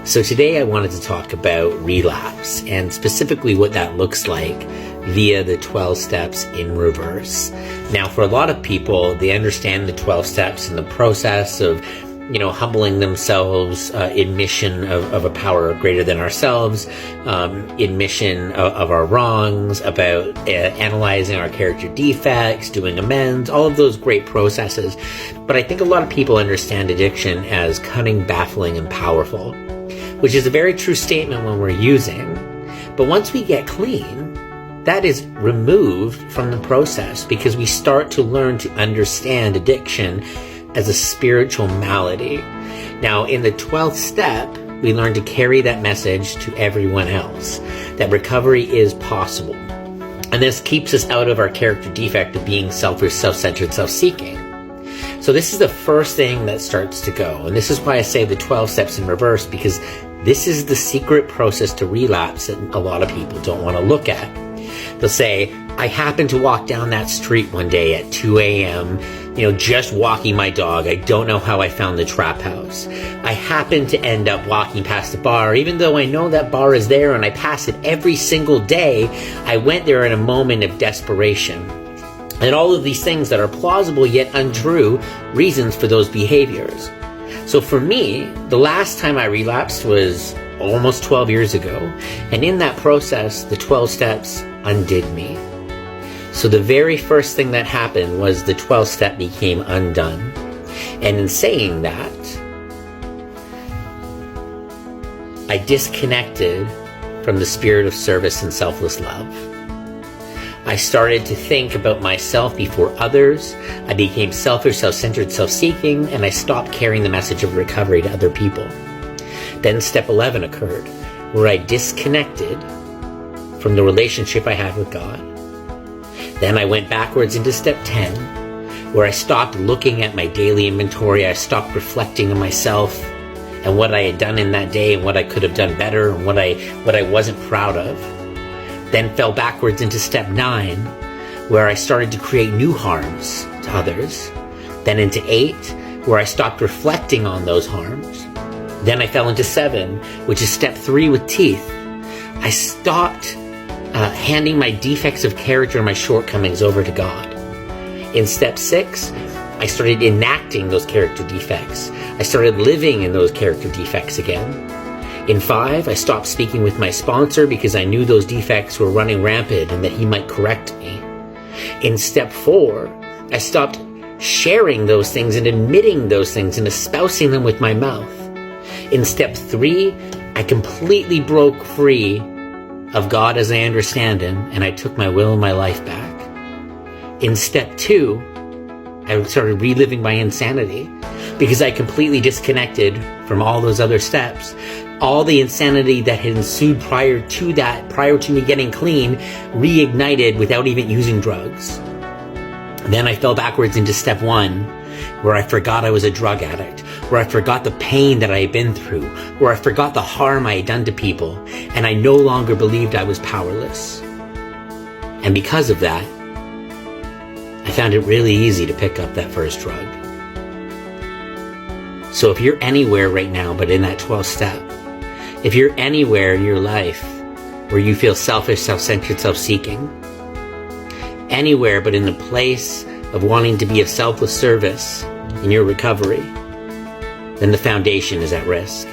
So today I wanted to talk about relapse and specifically what that looks like via the 12 steps in reverse. Now, for a lot of people, they understand the 12 steps and the process of, humbling themselves, admission of a power greater than ourselves, admission of our wrongs, about analyzing our character defects, doing amends, all of those great processes. But I think a lot of people understand addiction as cunning, baffling, and powerful, which is a very true statement when we're using. But once we get clean, that is removed from the process because we start to learn to understand addiction as a spiritual malady. Now, in the 12th step, we learn to carry that message to everyone else, that recovery is possible. And this keeps us out of our character defect of being selfish, self-centered, self-seeking. So this is the first thing that starts to go. And this is why I say the 12 steps in reverse, because this is the secret process to relapse that a lot of people don't want to look at. They'll say, I happened to walk down that street one day at 2 a.m., just walking my dog. I don't know how I found the trap house. I happened to end up walking past the bar, even though I know that bar is there and I pass it every single day. I went there in a moment of desperation. And all of these things that are plausible yet untrue reasons for those behaviors. So for me, the last time I relapsed was almost 12 years ago. And in that process, the 12 steps undid me. So the very first thing that happened was the 12th step became undone. And in saying that, I disconnected from the spirit of service and selfless love. I started to think about myself before others. I became selfish, self-centered, self-seeking, and I stopped carrying the message of recovery to other people. Then step 11 occurred, where I disconnected from the relationship I had with God. Then I went backwards into step 10, where I stopped looking at my daily inventory. I stopped reflecting on myself and what I had done in that day and what I could have done better and what I wasn't proud of. Then fell backwards into step 9, where I started to create new harms to others. Then into 8, where I stopped reflecting on those harms. Then I fell into 7, which is step 3 with teeth. I stopped handing my defects of character and my shortcomings over to God. In step 6, I started enacting those character defects. I started living in those character defects again. In 5, I stopped speaking with my sponsor because I knew those defects were running rampant and that he might correct me. In step 4, I stopped sharing those things and admitting those things and espousing them with my mouth. In step 3, I completely broke free of God as I understand Him, and I took my will and my life back. In step 2, I started reliving my insanity because I completely disconnected from all those other steps. All the insanity that had ensued prior to me getting clean, reignited without even using drugs. Then I fell backwards into step 1, where I forgot I was a drug addict, where I forgot the pain that I had been through, where I forgot the harm I had done to people, and I no longer believed I was powerless. And because of that, I found it really easy to pick up that first drug. So if you're anywhere right now but in that 12th step, if you're anywhere in your life where you feel selfish, self-centered, self-seeking, anywhere but in the place of wanting to be of selfless service in your recovery, then the foundation is at risk.